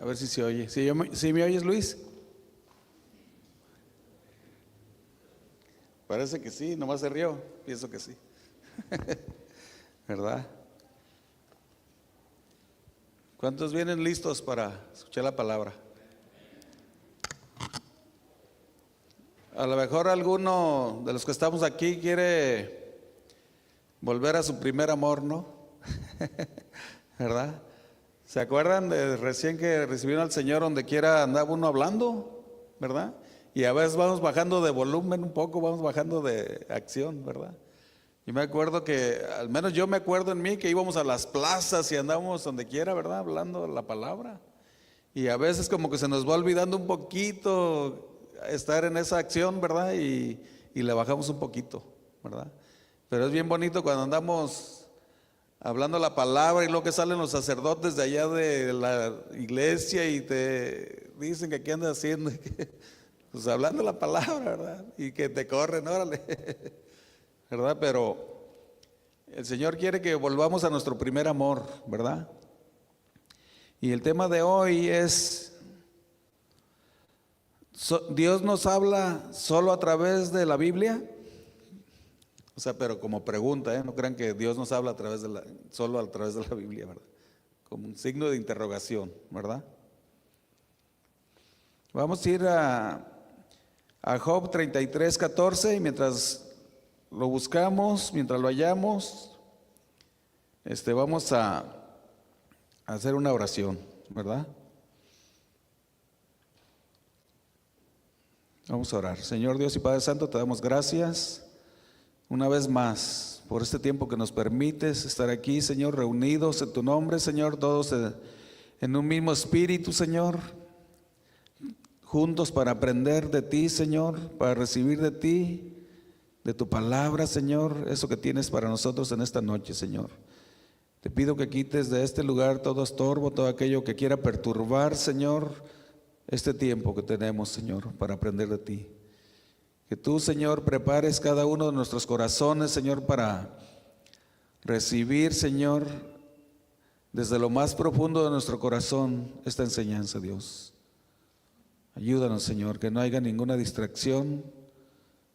ver si se oye. ¿Sí me oyes, Luis? Parece que sí, nomás se rió. Pienso que sí. ¿Verdad? ¿Cuántos vienen listos para escuchar la palabra? A lo mejor alguno de los que estamos aquí quiere volver a su primer amor, ¿no? ¿Verdad? ¿Se acuerdan de recién que recibieron al Señor donde quiera andaba uno hablando? ¿Verdad? Y a veces vamos bajando de volumen un poco, vamos bajando de acción, ¿verdad? Y me acuerdo que, al menos yo me acuerdo en mí que íbamos a las plazas y andábamos donde quiera, ¿verdad? Hablando la palabra. Y a veces como que se nos va olvidando un poquito estar en esa acción, ¿verdad? Y le bajamos un poquito, ¿verdad? Pero es bien bonito cuando andamos hablando la palabra y luego que salen los sacerdotes de allá de la iglesia y te dicen que qué andas haciendo. Pues hablando la palabra, ¿verdad? Y que te corren, órale. ¿Verdad? Pero el Señor quiere que volvamos a nuestro primer amor, ¿verdad? Y el tema de hoy es, ¿Dios nos habla solo a través de la Biblia? O sea, pero como pregunta, no crean que Dios nos habla solo a través de la Biblia, ¿verdad? Como un signo de interrogación, ¿verdad? Vamos a ir a Job 33:14 y mientras lo buscamos, mientras lo hallamos, vamos a hacer una oración, ¿verdad? Vamos a orar. Señor Dios y Padre Santo, te damos gracias una vez más por este tiempo que nos permites estar aquí, Señor, reunidos en tu nombre, Señor, todos en un mismo espíritu, Señor, juntos para aprender de ti, Señor, para recibir de ti, de tu palabra, Señor, eso que tienes para nosotros en esta noche, Señor. Te pido que quites de este lugar todo estorbo, todo aquello que quiera perturbar, Señor, este tiempo que tenemos, Señor, para aprender de ti. Que tú, Señor, prepares cada uno de nuestros corazones, Señor, para recibir, Señor, desde lo más profundo de nuestro corazón esta enseñanza, Dios. Ayúdanos, Señor, que no haya ninguna distracción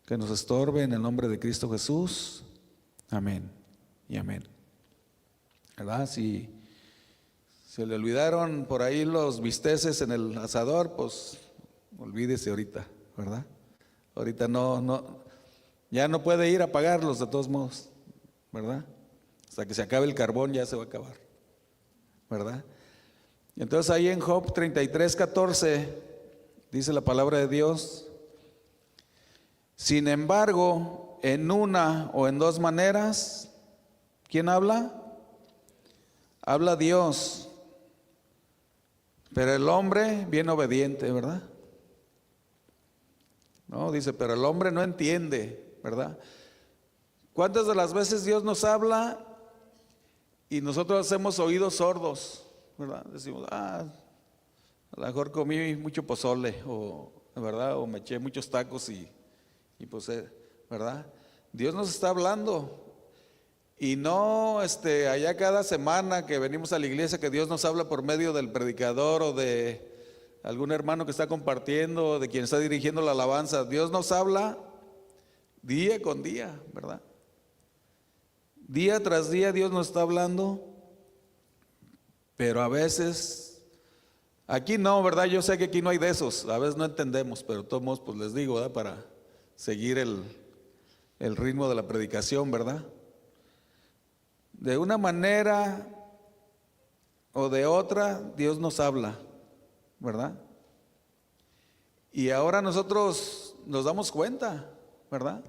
que nos estorbe, en el nombre de Cristo Jesús. Amén y amén. ¿Verdad? Si se le olvidaron por ahí los bisteces en el asador, pues olvídese ahorita, ¿verdad? Ahorita ya no puede ir a pagarlos de todos modos, ¿verdad? Hasta que se acabe el carbón ya se va a acabar, ¿verdad? Entonces ahí en Job 33:14 dice la palabra de Dios: sin embargo, en una o en dos maneras, ¿quién habla? Habla Dios, pero el hombre bien obediente, ¿verdad? No, dice, pero el hombre no entiende, ¿verdad? ¿Cuántas de las veces Dios nos habla y nosotros hacemos oídos sordos, ¿verdad? Decimos, a lo mejor comí mucho pozole, ¿verdad? O me eché muchos tacos y pues, ¿verdad? Dios nos está hablando. Y no allá cada semana que venimos a la iglesia que Dios nos habla por medio del predicador o de algún hermano que está compartiendo o de quien está dirigiendo la alabanza. Dios nos habla día con día, ¿verdad? Día tras día Dios nos está hablando, pero a veces, aquí no, ¿verdad? Yo sé que aquí no hay de esos, a veces no entendemos, pero de todos modos pues les digo, ¿verdad? Para seguir el ritmo de la predicación, ¿verdad? De una manera o de otra, Dios nos habla, ¿verdad? Y ahora nosotros nos damos cuenta, ¿verdad?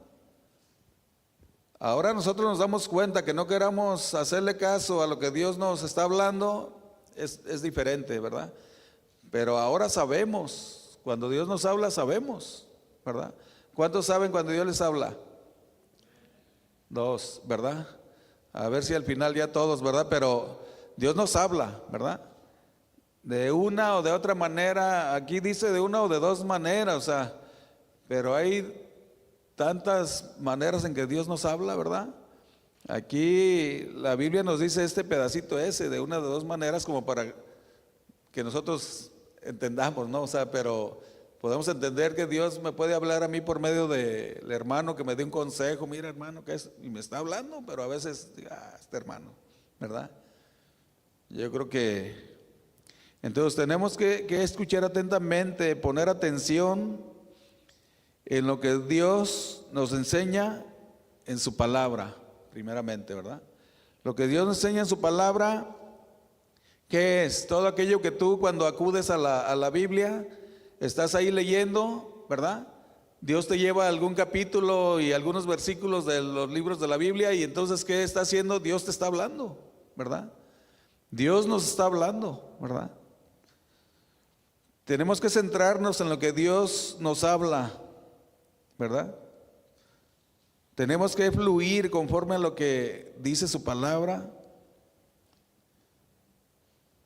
Ahora nosotros nos damos cuenta que no queramos hacerle caso a lo que Dios nos está hablando, es diferente, ¿verdad? Pero ahora sabemos, cuando Dios nos habla, sabemos, ¿verdad? ¿Cuántos saben cuando Dios les habla? Dos, ¿verdad? A ver si al final ya todos, ¿verdad? Pero Dios nos habla, ¿verdad? De una o de otra manera, aquí dice de una o de dos maneras, o sea, pero hay tantas maneras en que Dios nos habla, ¿verdad? Aquí la Biblia nos dice este pedacito ese, de una o de dos maneras, como para que nosotros entendamos, ¿no? O sea, pero podemos entender que Dios me puede hablar a mí por medio del hermano que me dé un consejo. Mira, hermano, ¿qué es? Y me está hablando, pero a veces, este hermano, ¿verdad? Yo creo que entonces tenemos que escuchar atentamente, poner atención en lo que Dios nos enseña en su palabra, primeramente, ¿verdad? Lo que Dios nos enseña en su palabra, ¿qué es? Todo aquello que tú cuando acudes a la Biblia, estás ahí leyendo, ¿verdad? Dios te lleva a algún capítulo y algunos versículos de los libros de la Biblia y entonces, ¿qué está haciendo? Dios te está hablando, ¿verdad? Dios nos está hablando, ¿verdad? Tenemos que centrarnos en lo que Dios nos habla, ¿verdad? Tenemos que fluir conforme a lo que dice su palabra,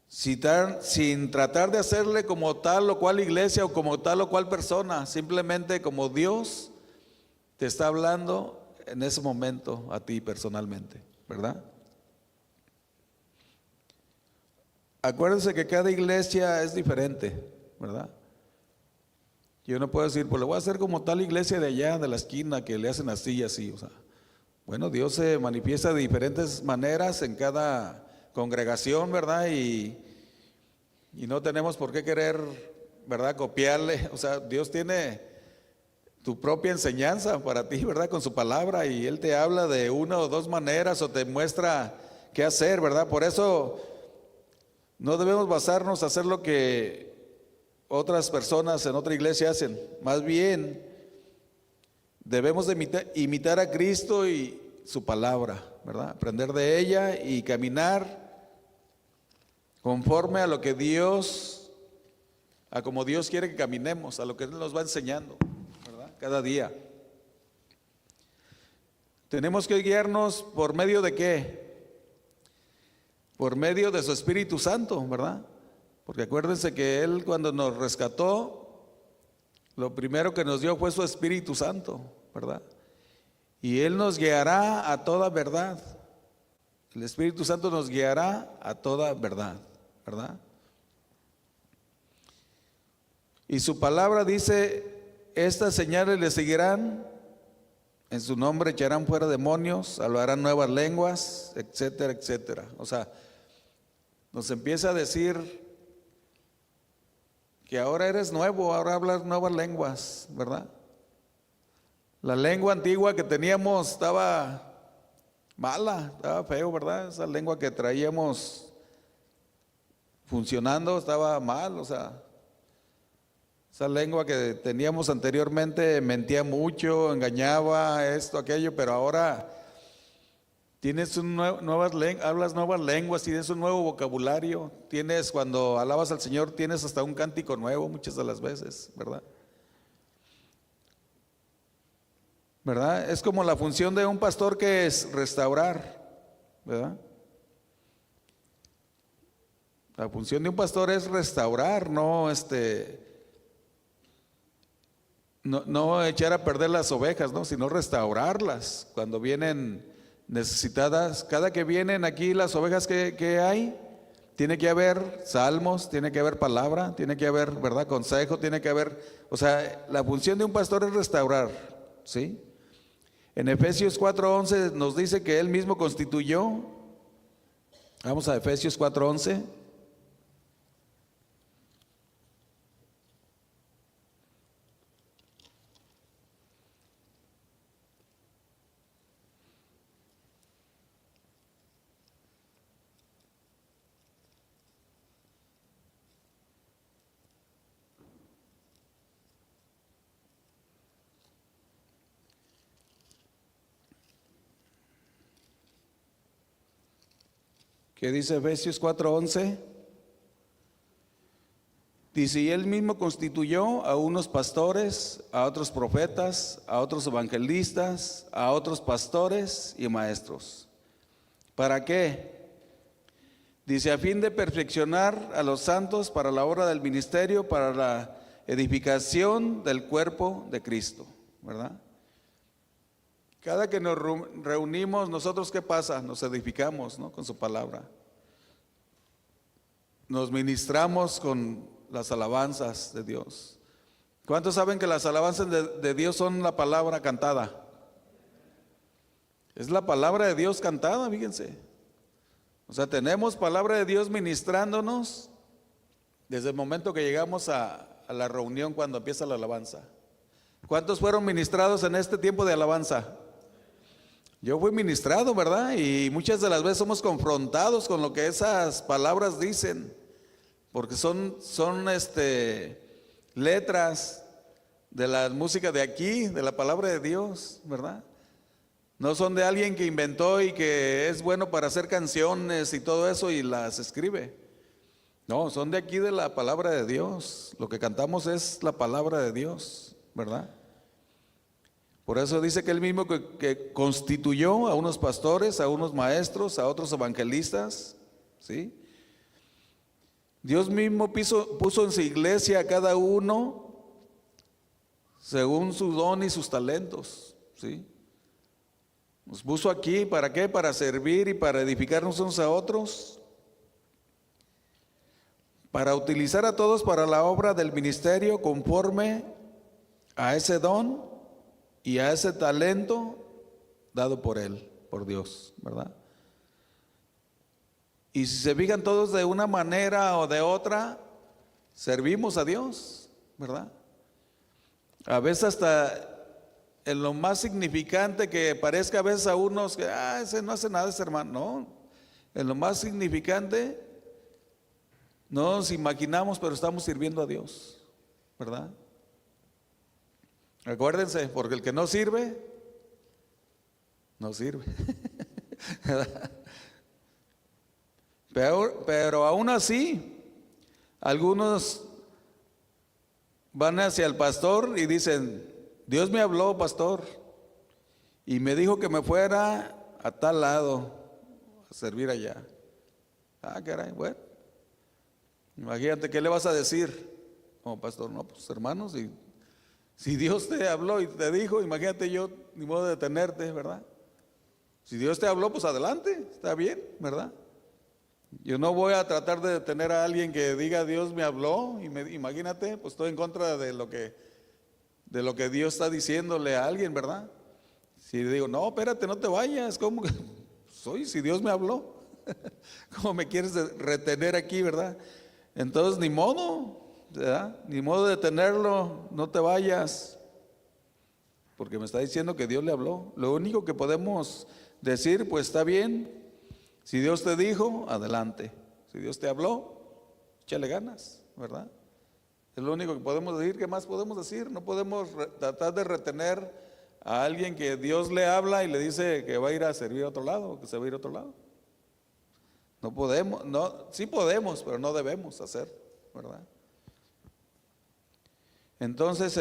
sin tratar de hacerle como tal o cual iglesia o como tal o cual persona, simplemente como Dios te está hablando en ese momento a ti personalmente, ¿verdad? Acuérdense que cada iglesia es diferente, ¿verdad? Yo no puedo decir, pues le voy a hacer como tal iglesia de allá, de la esquina, que le hacen así y así, o sea, bueno, Dios se manifiesta de diferentes maneras en cada congregación, ¿verdad? Y no tenemos por qué querer, ¿verdad? Copiarle, o sea, Dios tiene tu propia enseñanza para ti, ¿verdad? Con su palabra y Él te habla de una o dos maneras o te muestra qué hacer, ¿verdad? Por eso no debemos basarnos a hacer lo que otras personas en otra iglesia hacen. Más bien, debemos de imitar a Cristo y su palabra, ¿verdad? Aprender de ella y caminar conforme a lo que Dios, a como Dios quiere que caminemos, a lo que Él nos va enseñando, ¿verdad? Cada día. Tenemos que guiarnos por medio de ¿qué? Por medio de su Espíritu Santo, ¿verdad? Porque acuérdense que Él cuando nos rescató, lo primero que nos dio fue su Espíritu Santo, ¿verdad? Y Él nos guiará a toda verdad. El Espíritu Santo nos guiará a toda verdad, ¿verdad? Y su palabra dice, estas señales le seguirán, en su nombre echarán fuera demonios, hablarán nuevas lenguas, etcétera, etcétera. O sea, nos empieza a decir que ahora eres nuevo, ahora hablas nuevas lenguas, ¿verdad? La lengua antigua que teníamos estaba mala, estaba feo, ¿verdad? Esa lengua que traíamos funcionando estaba mal, o sea, esa lengua que teníamos anteriormente mentía mucho, engañaba, esto, aquello, pero ahora tienes hablas nuevas lenguas, tienes un nuevo vocabulario, tienes, cuando alabas al Señor, tienes hasta un cántico nuevo muchas de las veces, ¿verdad? ¿Verdad? Es como la función de un pastor, que es restaurar, ¿verdad? La función de un pastor es restaurar, no echar a perder las ovejas, ¿no? Sino restaurarlas cuando vienen necesitadas. Cada que vienen aquí las ovejas que hay, tiene que haber salmos, tiene que haber palabra, tiene que haber, ¿verdad? Consejo, tiene que haber, o sea, la función de un pastor es restaurar, ¿sí? En Efesios 4:11 nos dice que Él mismo constituyó. Vamos a Efesios 4:11. ¿Qué dice Efesios 4:11? Dice, y Él mismo constituyó a unos pastores, a otros profetas, a otros evangelistas, a otros pastores y maestros. ¿Para qué? Dice, a fin de perfeccionar a los santos para la obra del ministerio, para la edificación del cuerpo de Cristo, ¿verdad? Cada que nos reunimos, nosotros, ¿qué pasa? Nos edificamos, ¿no? Con su palabra. Nos ministramos con las alabanzas de Dios. ¿Cuántos saben que las alabanzas de Dios son la palabra cantada? Es la palabra de Dios cantada, fíjense. O sea, tenemos palabra de Dios ministrándonos desde el momento que llegamos a la reunión cuando empieza la alabanza. ¿Cuántos fueron ministrados en este tiempo de alabanza? Yo fui ministrado, ¿verdad? Y muchas de las veces somos confrontados con lo que esas palabras dicen, porque son letras de la música de aquí, de la palabra de Dios, ¿verdad? No son de alguien que inventó y que es bueno para hacer canciones y todo eso y las escribe. No, son de aquí, de la palabra de Dios. Lo que cantamos es la palabra de Dios, ¿verdad? Por eso dice que él mismo que constituyó a unos pastores, a unos maestros, a otros evangelistas, ¿sí? Dios mismo puso en su iglesia a cada uno según su don y sus talentos, ¿sí? Nos puso aquí, ¿para qué? Para servir y para edificarnos unos a otros, para utilizar a todos para la obra del ministerio conforme a ese don y a ese talento dado por Él, por Dios, ¿verdad? Y si se fijan todos de una manera o de otra, servimos a Dios, ¿verdad? A veces hasta en lo más significante que parezca a veces a unos que, ese no hace nada, ese hermano. No, en lo más significante no nos imaginamos, pero estamos sirviendo a Dios, ¿verdad? Acuérdense, porque el que no sirve, no sirve. Pero aún así, algunos van hacia el pastor y dicen: Dios me habló, pastor, y me dijo que me fuera a tal lado a servir allá. Caray, bueno, imagínate, ¿qué le vas a decir? No, pastor, no, pues hermanos, si Dios te habló y te dijo, imagínate, yo ni modo de detenerte, ¿verdad? Si Dios te habló, pues adelante, está bien, ¿verdad? Yo no voy a tratar de detener a alguien que diga Dios me habló, imagínate, pues estoy en contra de lo que Dios está diciéndole a alguien, ¿verdad? Si digo, no, espérate, no te vayas, ¿cómo que si Dios me habló? ¿Cómo me quieres retener aquí, verdad? Entonces, ni modo, ¿verdad? Ni modo de detenerlo, no te vayas, porque me está diciendo que Dios le habló. Lo único que podemos decir, pues está bien, si Dios te dijo, adelante. Si Dios te habló, échale ganas, ¿verdad? Es lo único que podemos decir. ¿Qué más podemos decir? No podemos tratar de retener a alguien que Dios le habla y le dice que va a ir a servir a otro lado, o que se va a ir a otro lado. No podemos, no, sí podemos, pero no debemos hacer, ¿verdad? Entonces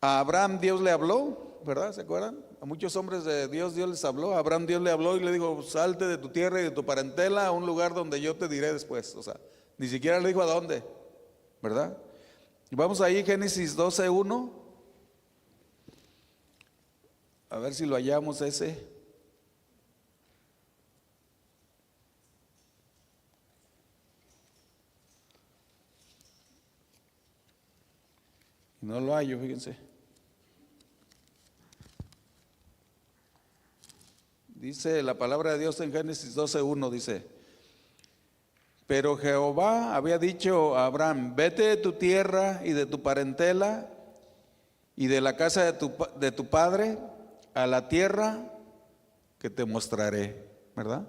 a Abraham Dios le habló, ¿verdad? ¿Se acuerdan? A muchos hombres de Dios les habló. A Abraham Dios le habló y le dijo: salte de tu tierra y de tu parentela a un lugar donde yo te diré después. O sea, ni siquiera le dijo a dónde, ¿verdad? Y vamos ahí, Génesis 12:1. A ver si lo hallamos ese. No lo hallo, fíjense. Dice la palabra de Dios en Génesis 12:1, dice: pero Jehová había dicho a Abraham: vete de tu tierra y de tu parentela y de la casa de tu padre a la tierra que te mostraré, ¿verdad?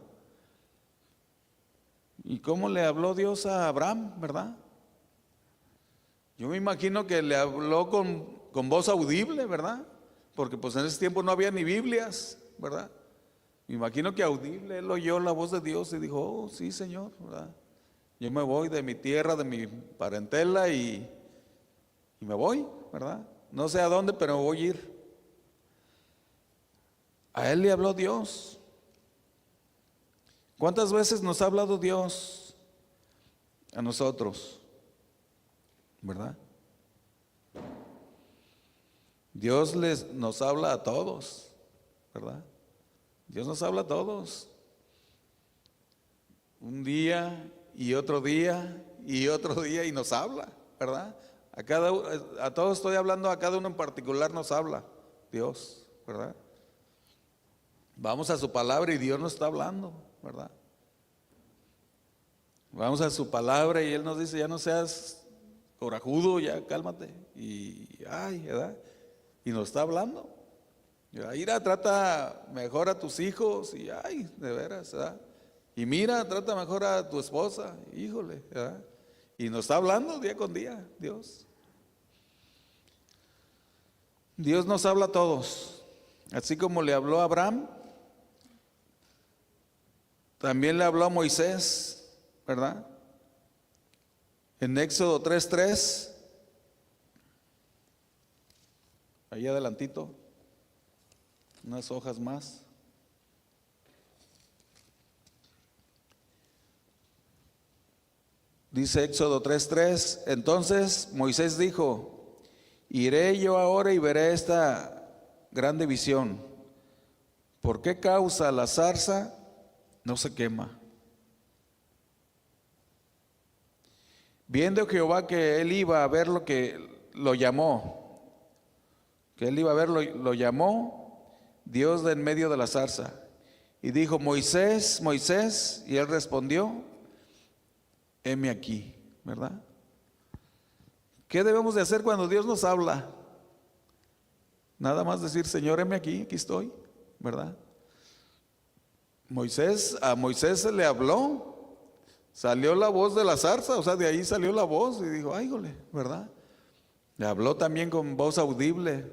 ¿Y cómo le habló Dios a Abraham, verdad? Yo me imagino que le habló con voz audible, ¿verdad? Porque pues en ese tiempo no había ni Biblias, ¿verdad? Me imagino que audible él oyó la voz de Dios y dijo: oh, sí, Señor, ¿verdad? Yo me voy de mi tierra, de mi parentela y me voy, ¿verdad? No sé a dónde, pero me voy a ir. A él le habló Dios. ¿Cuántas veces nos ha hablado Dios a nosotros? ¿Verdad? Dios nos habla a todos, ¿verdad? Dios nos habla a todos. Un día y otro día y otro día y nos habla, ¿verdad? A todos estoy hablando, a cada uno en particular nos habla Dios, ¿verdad? Vamos a su palabra y Dios nos está hablando, ¿verdad? Vamos a su palabra y Él nos dice, ya no seas corajudo, ya cálmate. ¿verdad? Y nos está hablando. Mira, trata mejor a tus hijos y, de veras, ¿verdad? Y mira, trata mejor a tu esposa, híjole, ¿verdad? Y nos está hablando día con día, Dios. Dios nos habla a todos. Así como le habló a Abraham, también le habló a Moisés, ¿verdad? En Éxodo 3:3, ahí adelantito, unas hojas más. Dice Éxodo 3:3, entonces Moisés dijo, iré yo ahora y veré esta grande visión. ¿Por qué causa la zarza no se quema? Viendo Jehová que él iba a ver lo llamó, lo llamó Dios de en medio de la zarza. Y dijo, Moisés, Moisés, y él respondió, heme aquí, ¿verdad? ¿Qué debemos de hacer cuando Dios nos habla? Nada más decir, Señor, heme aquí, aquí estoy, ¿verdad? A Moisés se le habló, salió la voz de la zarza, o sea, de ahí salió la voz y dijo, ay, jole, ¿verdad? Le habló también con voz audible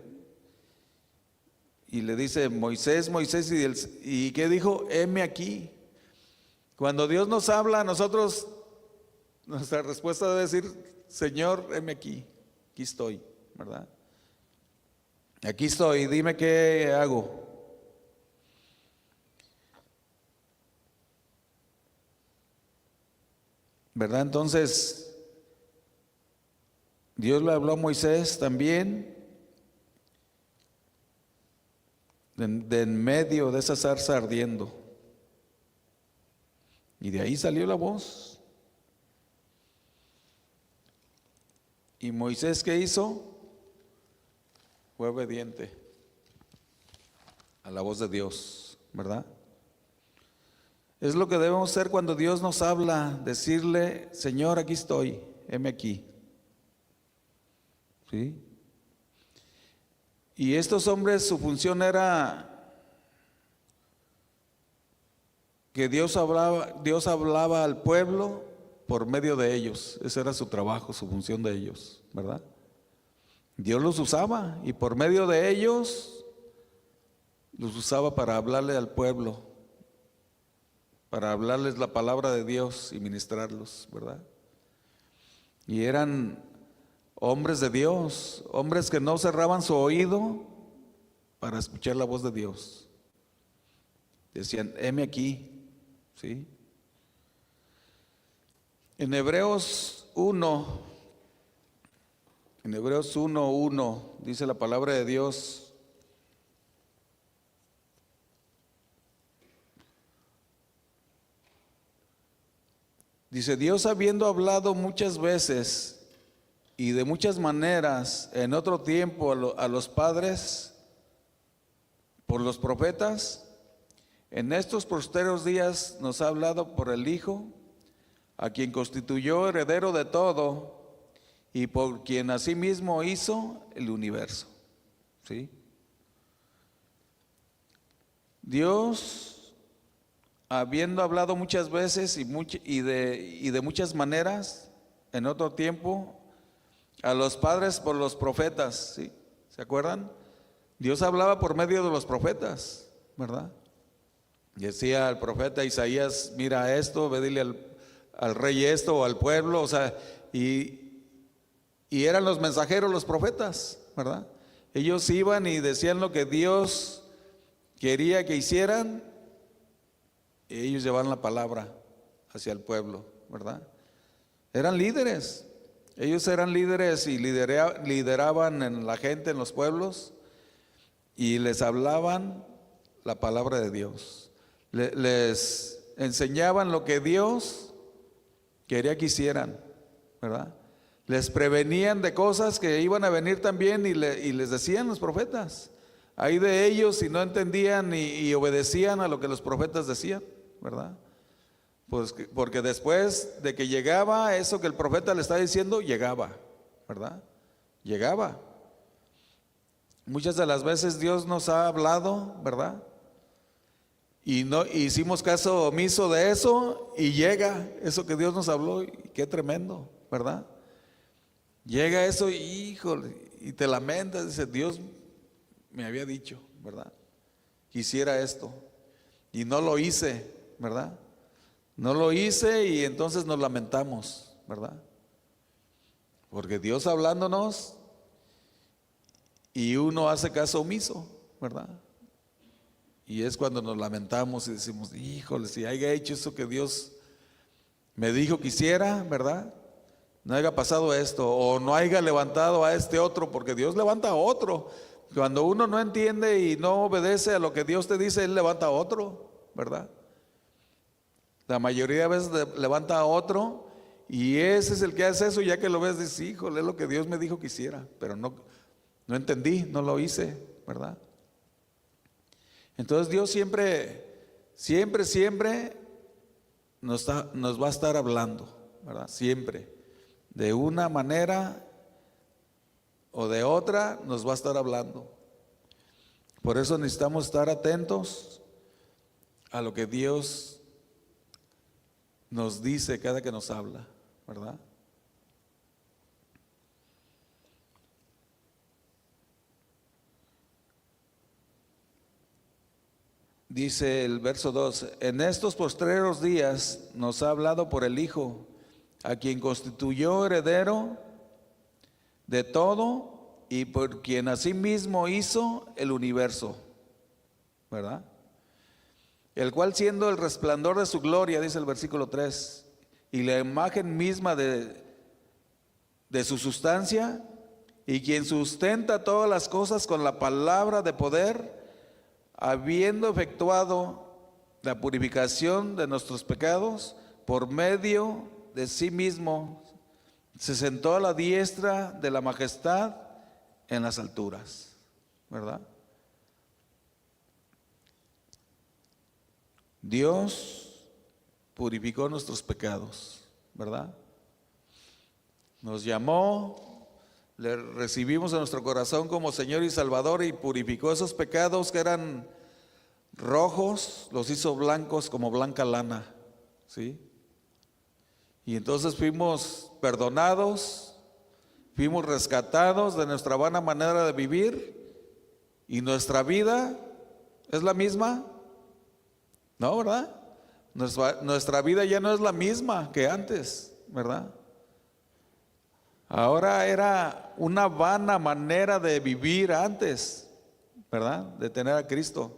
y le dice, Moisés, Moisés, ¿y qué dijo? Heme aquí. Cuando Dios nos habla, nosotros, nuestra respuesta debe decir, Señor, heme aquí, aquí estoy, ¿verdad? Aquí estoy, dime qué hago. ¿Verdad? Entonces, Dios le habló a Moisés también de en medio de esa zarza ardiendo. Y de ahí salió la voz. ¿Y Moisés qué hizo? Fue obediente a la voz de Dios, ¿verdad? Es lo que debemos hacer cuando Dios nos habla, decirle, Señor, aquí estoy, heme aquí. ¿Sí? Y estos hombres, su función era que Dios hablaba al pueblo por medio de ellos. Ese era su trabajo, su función de ellos, ¿verdad? Dios los usaba y por medio de ellos los usaba para hablarle al pueblo, para hablarles la palabra de Dios y ministrarlos, ¿verdad? Y eran hombres de Dios, hombres que no cerraban su oído para escuchar la voz de Dios. Decían, heme aquí, ¿sí? En Hebreos 1:1 dice la palabra de Dios, dice, Dios habiendo hablado muchas veces y de muchas maneras en otro tiempo a los padres por los profetas, en estos posteros días nos ha hablado por el Hijo, a quien constituyó heredero de todo y por quien asimismo hizo el universo. ¿Sí? Dios, habiendo hablado muchas veces y de muchas maneras en otro tiempo a los padres por los profetas, ¿sí? ¿Se acuerdan? Dios hablaba por medio de los profetas, ¿verdad? Decía al profeta Isaías, mira esto, ve dile al rey esto o al pueblo, o sea, y eran los mensajeros los profetas, ¿verdad? Ellos iban y decían lo que Dios quería que hicieran, y ellos llevaban la palabra hacia el pueblo, ¿verdad? Eran líderes, ellos eran líderes y lideraban en la gente, en los pueblos, y les hablaban la palabra de Dios. Les enseñaban lo que Dios quería que hicieran, ¿verdad? Les prevenían de cosas que iban a venir también y les decían los profetas. Hay de ellos si no entendían y obedecían a lo que los profetas decían, ¿verdad? Pues porque después de que llegaba eso que el profeta le está diciendo, llegaba, ¿verdad? Llegaba. Muchas de las veces Dios nos ha hablado, ¿verdad? Y no hicimos caso omiso de eso y llega eso que Dios nos habló y qué tremendo, ¿verdad? Llega eso y híjole, y te lamentas, dice, Dios me había dicho, ¿verdad? Quisiera esto y no lo hice, ¿verdad? No lo hice y entonces nos lamentamos, ¿verdad? Porque Dios hablándonos y uno hace caso omiso, ¿verdad? Y es cuando nos lamentamos y decimos, híjole, si haya hecho eso que Dios me dijo que hiciera, ¿verdad? No haya pasado esto, o no haya levantado a este otro, porque Dios levanta a otro. Cuando uno no entiende y no obedece a lo que Dios te dice, Él levanta a otro, ¿verdad? La mayoría de veces levanta a otro y ese es el que hace eso, ya que lo ves, dices, híjole, es lo que Dios me dijo que hiciera, pero no entendí, no lo hice, ¿verdad? Entonces Dios siempre nos va a estar hablando, ¿verdad? Siempre, de una manera o de otra nos va a estar hablando. Por eso necesitamos estar atentos a lo que Dios nos dice cada que nos habla, ¿verdad? Dice el verso 2, en estos postreros días nos ha hablado por el Hijo, a quien constituyó heredero de todo y por quien asimismo hizo el universo, ¿verdad? El cual siendo el resplandor de su gloria, dice el versículo 3, y la imagen misma de su sustancia, y quien sustenta todas las cosas con la palabra de poder, habiendo efectuado la purificación de nuestros pecados, por medio de sí mismo, se sentó a la diestra de la majestad en las alturas, ¿verdad? Dios purificó nuestros pecados, ¿verdad? Nos llamó, le recibimos en nuestro corazón como Señor y Salvador y purificó esos pecados que eran rojos, los hizo blancos como blanca lana, ¿sí? Y entonces fuimos perdonados, fuimos rescatados de nuestra vana manera de vivir y nuestra vida es la misma, ¿no, verdad? Nuestra vida ya no es la misma que antes, ¿verdad? Ahora era una vana manera de vivir antes, ¿verdad? De tener a Cristo.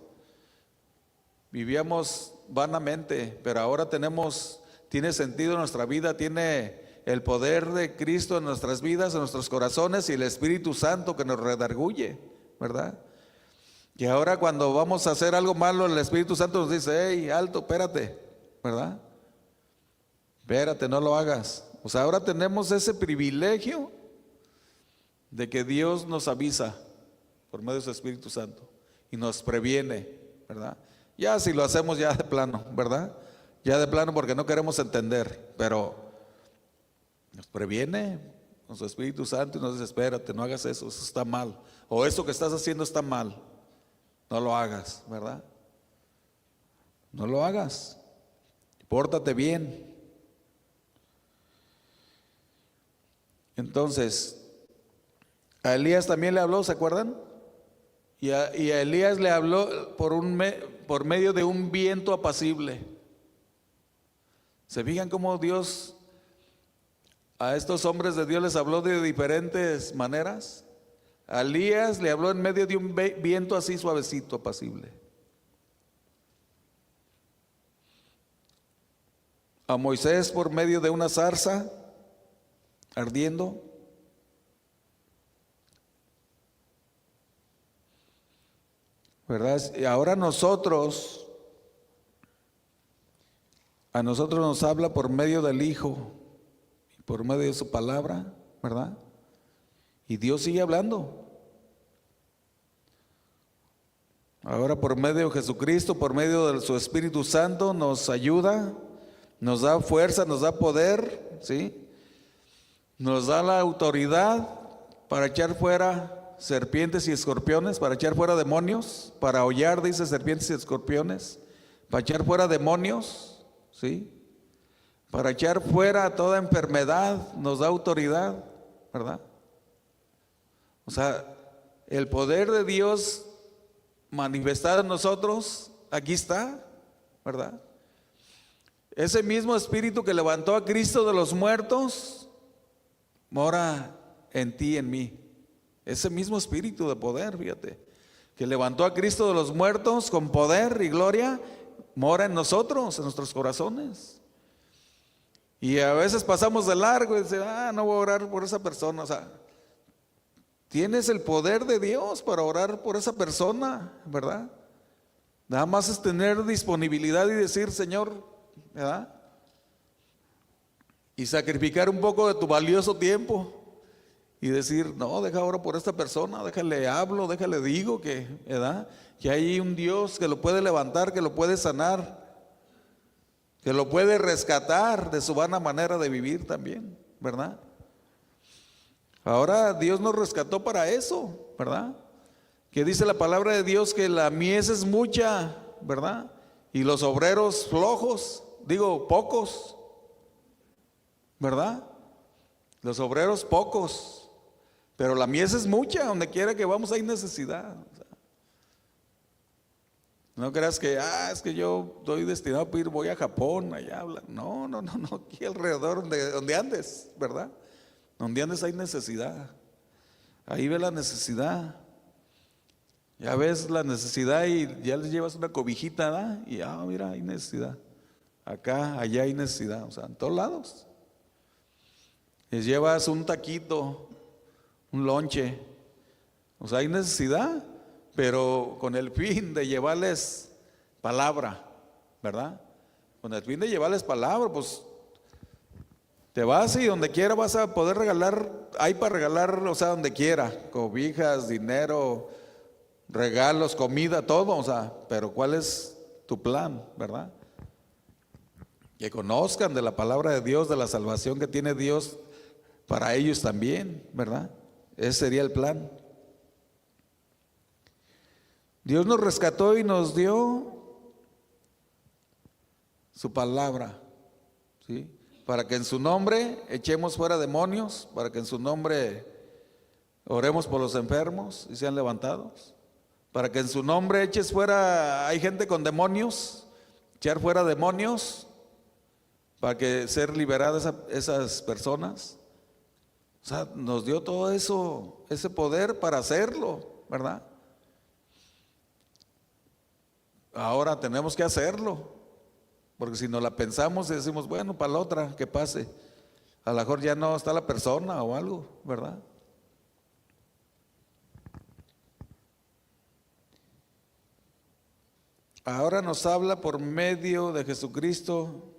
Vivíamos vanamente, pero ahora tiene sentido nuestra vida, tiene el poder de Cristo en nuestras vidas, en nuestros corazones y el Espíritu Santo que nos redarguye, ¿verdad? Y ahora cuando vamos a hacer algo malo, el Espíritu Santo nos dice, hey, alto, espérate, ¿verdad? Espérate, no lo hagas. O sea, ahora tenemos ese privilegio de que Dios nos avisa por medio de su Espíritu Santo y nos previene, ¿verdad? Ya si lo hacemos ya de plano, ¿verdad? Ya de plano porque no queremos entender, pero nos previene con su Espíritu Santo y nos dice, espérate, no hagas eso, eso está mal. O eso que estás haciendo está mal, no lo hagas, ¿verdad? No lo hagas, pórtate bien. Entonces, a Elías también le habló, ¿se acuerdan? Y a Elías le habló por medio de un viento apacible. ¿Se fijan cómo Dios a estos hombres de Dios les habló de diferentes maneras? A Elías le habló en medio de un viento así suavecito, apacible. A Moisés por medio de una zarza ardiendo. ¿Verdad? Y ahora a nosotros nos habla por medio del Hijo, por medio de su palabra, ¿verdad? Y Dios sigue hablando. Ahora por medio de Jesucristo, por medio de su Espíritu Santo, nos ayuda, nos da fuerza, nos da poder, ¿sí? Nos da la autoridad para echar fuera serpientes y escorpiones, para echar fuera demonios, para hollar, dice, serpientes y escorpiones, para echar fuera demonios, ¿sí? Para echar fuera toda enfermedad, nos da autoridad, ¿verdad? O sea, el poder de Dios manifestado en nosotros, aquí está, ¿verdad? Ese mismo Espíritu que levantó a Cristo de los muertos, mora en ti y en mí. Ese mismo Espíritu de poder, fíjate, que levantó a Cristo de los muertos con poder y gloria, mora en nosotros, en nuestros corazones. Y a veces pasamos de largo y decimos, no voy a orar por esa persona. O sea, tienes el poder de Dios para orar por esa persona, ¿verdad? Nada más es tener disponibilidad y decir, Señor, ¿verdad? Y sacrificar un poco de tu valioso tiempo y decir, no, deja oro por esta persona, déjale hablo, déjale digo que, ¿verdad? Que hay un Dios que lo puede levantar, que lo puede sanar, que lo puede rescatar de su vana manera de vivir también, ¿verdad? Ahora Dios nos rescató para eso, ¿verdad? Que dice la palabra de Dios que la mies es mucha, ¿verdad? Y los obreros flojos, digo pocos, ¿verdad? Los obreros pocos, pero la mies es mucha, donde quiera que vamos hay necesidad. O sea, no creas que, es que yo estoy destinado a ir, voy a Japón, allá hablan. No, aquí alrededor donde andes, ¿verdad? Donde andes hay necesidad. Ahí ve la necesidad. Ya ves la necesidad y ya les llevas una cobijita, ¿verdad? Y mira, hay necesidad. Acá, allá hay necesidad, o sea, en todos lados. Les llevas un taquito, un lonche. O sea, hay necesidad, pero con el fin de llevarles palabra, ¿verdad? Con el fin de llevarles palabra, pues te vas y donde quiera vas a poder regalar, hay para regalar, o sea, donde quiera, cobijas, dinero, regalos, comida, todo, o sea, pero ¿cuál es tu plan, verdad? Que conozcan de la palabra de Dios, de la salvación que tiene Dios para ellos también, ¿verdad? Ese sería el plan. Dios nos rescató y nos dio su palabra, ¿sí? Para que en su nombre echemos fuera demonios, para que en su nombre oremos por los enfermos y sean levantados, para que en su nombre eches fuera, hay gente con demonios, echar fuera demonios, para que ser liberadas esas personas. O sea, nos dio todo eso, ese poder para hacerlo, ¿verdad? Ahora tenemos que hacerlo, porque si no la pensamos y decimos, bueno, para la otra que pase, a lo mejor ya no está la persona o algo, ¿verdad? Ahora nos habla por medio de Jesucristo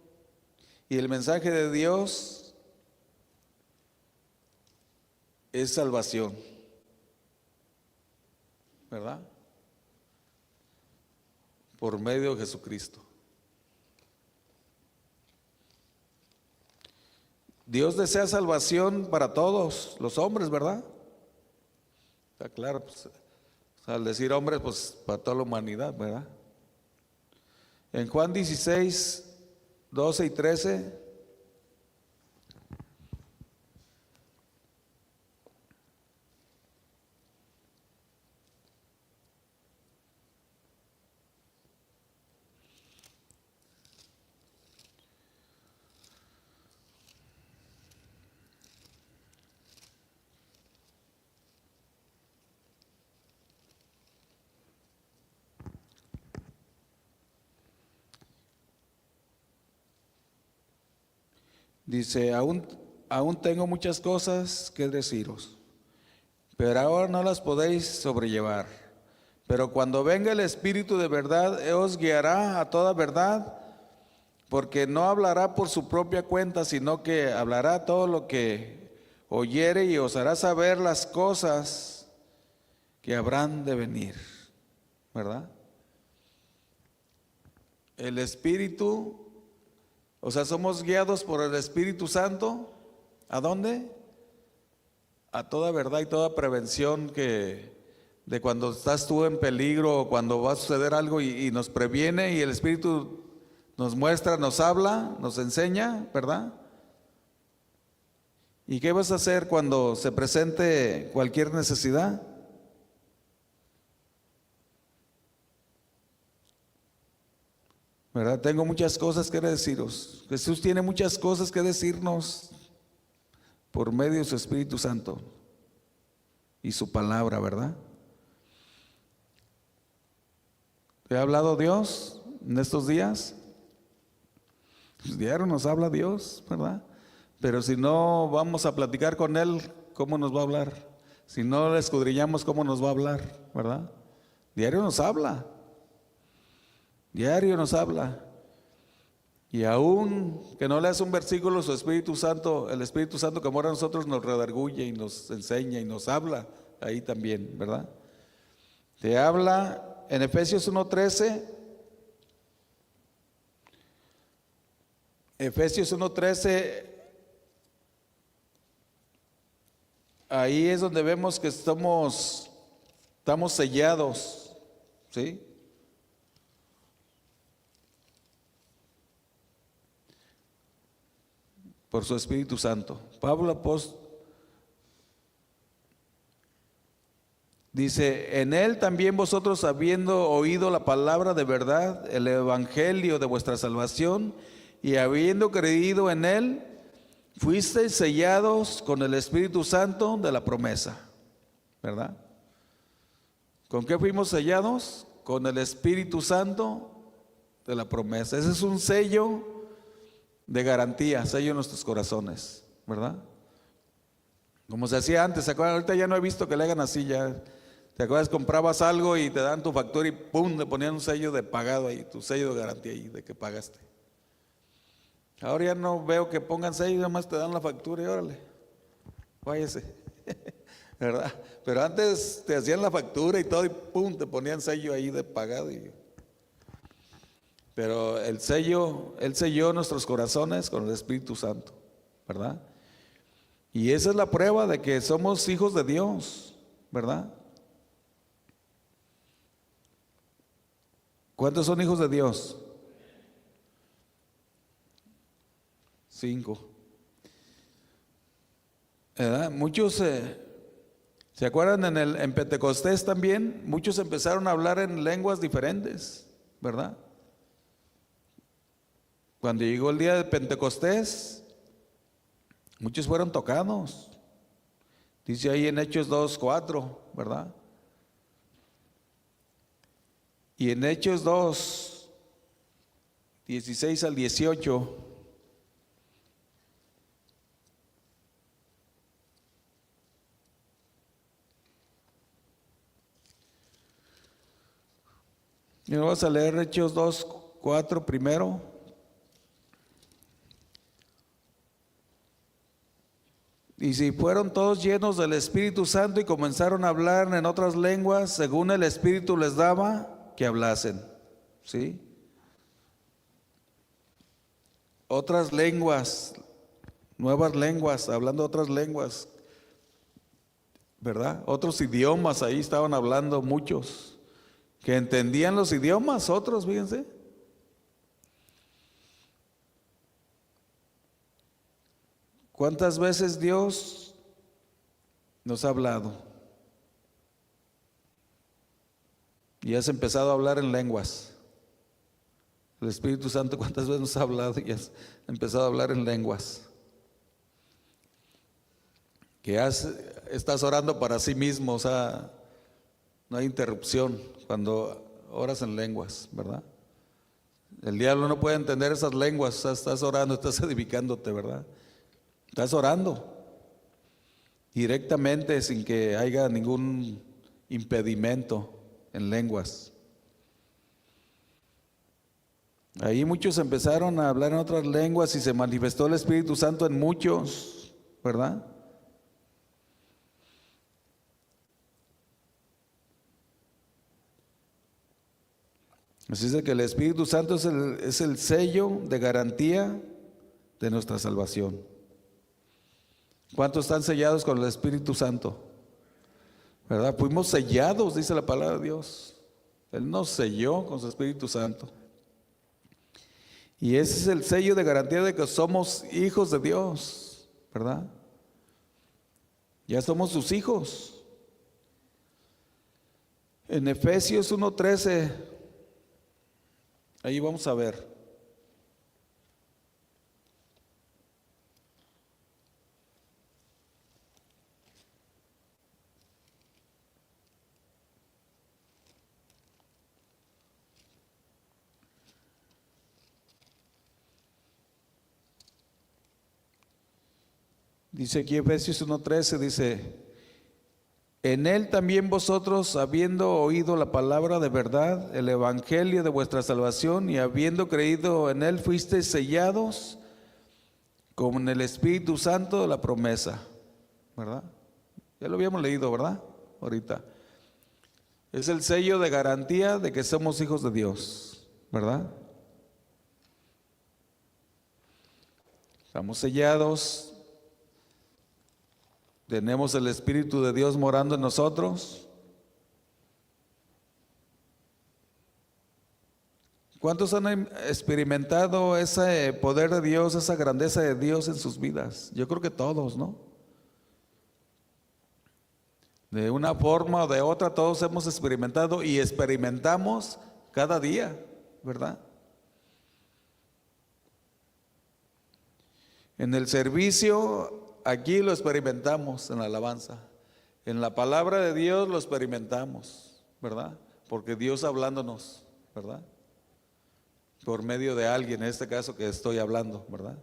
y el mensaje de Dios es salvación, ¿verdad? Por medio de Jesucristo. Dios desea salvación para todos los hombres, ¿verdad? Está claro, pues, al decir hombres, pues para toda la humanidad, ¿verdad? En Juan 16, 12 y 13, dice, aún tengo muchas cosas que deciros, pero ahora no las podéis sobrellevar. Pero cuando venga el Espíritu de verdad, Él os guiará a toda verdad, porque no hablará por su propia cuenta, sino que hablará todo lo que oyere y os hará saber las cosas que habrán de venir, ¿verdad? El Espíritu, o sea, somos guiados por el Espíritu Santo. ¿A dónde? A toda verdad y toda prevención de cuando estás tú en peligro o cuando va a suceder algo y nos previene, y el Espíritu nos muestra, nos habla, nos enseña, ¿verdad? ¿Y qué vas a hacer cuando se presente cualquier necesidad? ¿Verdad? Tengo muchas cosas que deciros. Jesús tiene muchas cosas que decirnos por medio de su Espíritu Santo y su palabra, ¿verdad? ¿Te ha hablado Dios en estos días? Pues diario nos habla Dios, ¿verdad? Pero si no vamos a platicar con Él, ¿cómo nos va a hablar? Si no le escudriñamos, ¿cómo nos va a hablar? ¿Verdad? Diario nos habla. Diario nos habla. Y aún que no leas un versículo, su Espíritu Santo, el Espíritu Santo que mora en nosotros nos redarguye y nos enseña y nos habla ahí también, ¿verdad? Te habla en Efesios 1:13. Efesios 1:13, ahí es donde vemos que estamos sellados, ¿sí? Por su Espíritu Santo. Pablo apóstol dice: en él también vosotros, habiendo oído la palabra de verdad, el evangelio de vuestra salvación, y habiendo creído en él, fuisteis sellados con el Espíritu Santo de la promesa, ¿verdad? ¿Con qué fuimos sellados? Con el Espíritu Santo de la promesa. Ese es un sello de garantía, sello en nuestros corazones, ¿verdad? Como se hacía antes, ¿se acuerdan? Ahorita ya no he visto que le hagan así ya. ¿Te acuerdas? Comprabas algo y te dan tu factura y ¡pum!, le ponían un sello de pagado ahí, tu sello de garantía ahí, de que pagaste. Ahora ya no veo que pongan sello, nada más te dan la factura y órale, váyase, ¿verdad? Pero antes te hacían la factura y todo y ¡pum!, te ponían sello ahí de pagado. Pero el sello, Él selló nuestros corazones con el Espíritu Santo, ¿verdad? Y esa es la prueba de que somos hijos de Dios, ¿verdad? ¿Cuántos son hijos de Dios? 5. ¿Verdad? Muchos, ¿se acuerdan en Pentecostés también? Muchos empezaron a hablar en lenguas diferentes, ¿verdad? Cuando llegó el día de Pentecostés, muchos fueron tocados. Dice ahí en Hechos 2:4, ¿verdad? Y en Hechos 2:16 al 18, y vamos a leer Hechos 2:4 primero. Y si fueron todos llenos del Espíritu Santo y comenzaron a hablar en otras lenguas, según el Espíritu les daba que hablasen, ¿sí? Otras lenguas, nuevas lenguas, hablando otras lenguas, ¿verdad? Otros idiomas, ahí estaban hablando muchos, que entendían los idiomas, otros, fíjense. ¿Cuántas veces Dios nos ha hablado? Y has empezado a hablar en lenguas. El Espíritu Santo, ¿cuántas veces nos ha hablado y has empezado a hablar en lenguas? Que estás orando para sí mismo, o sea, no hay interrupción cuando oras en lenguas, ¿verdad? El diablo no puede entender esas lenguas, o sea, estás orando, estás edificándote, ¿verdad? Estás orando directamente sin que haya ningún impedimento en lenguas. Ahí muchos empezaron a hablar en otras lenguas y se manifestó el Espíritu Santo en muchos, ¿verdad? Así es de que el Espíritu Santo es el sello de garantía de nuestra salvación. ¿Cuántos están sellados con el Espíritu Santo? ¿Verdad? Fuimos sellados, dice la palabra de Dios. Él nos selló con su Espíritu Santo. Y ese es el sello de garantía de que somos hijos de Dios, ¿verdad? Ya somos sus hijos. En Efesios 1:13, ahí vamos a ver. Dice aquí Efesios 1:13, dice: en él también vosotros, habiendo oído la palabra de verdad, el evangelio de vuestra salvación, y habiendo creído en él, fuisteis sellados con el Espíritu Santo de la promesa, ¿verdad? Ya lo habíamos leído, ¿verdad? Ahorita. Es el sello de garantía de que somos hijos de Dios, ¿verdad? Estamos sellados. Tenemos el Espíritu de Dios morando en nosotros. ¿Cuántos han experimentado ese poder de Dios, esa grandeza de Dios en sus vidas? Yo creo que todos, ¿no? De una forma o de otra todos hemos experimentado y experimentamos cada día, ¿verdad? En el servicio aquí lo experimentamos, en la alabanza. En la palabra de Dios lo experimentamos, ¿verdad? Porque Dios hablándonos, ¿verdad? Por medio de alguien, en este caso que estoy hablando, ¿verdad?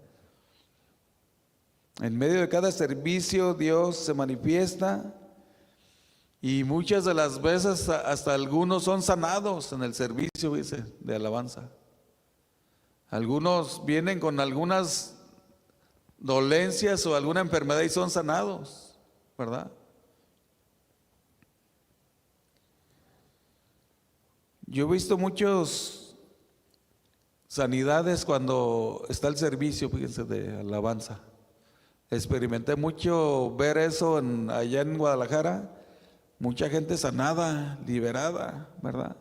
En medio de cada servicio Dios se manifiesta y muchas de las veces hasta algunos son sanados en el servicio, dice, de alabanza. Algunos vienen con algunas dolencias o alguna enfermedad y son sanados, ¿verdad? Yo he visto muchas sanidades cuando está el servicio, fíjense, de alabanza. Experimenté mucho ver eso allá en Guadalajara, mucha gente sanada, liberada, ¿verdad?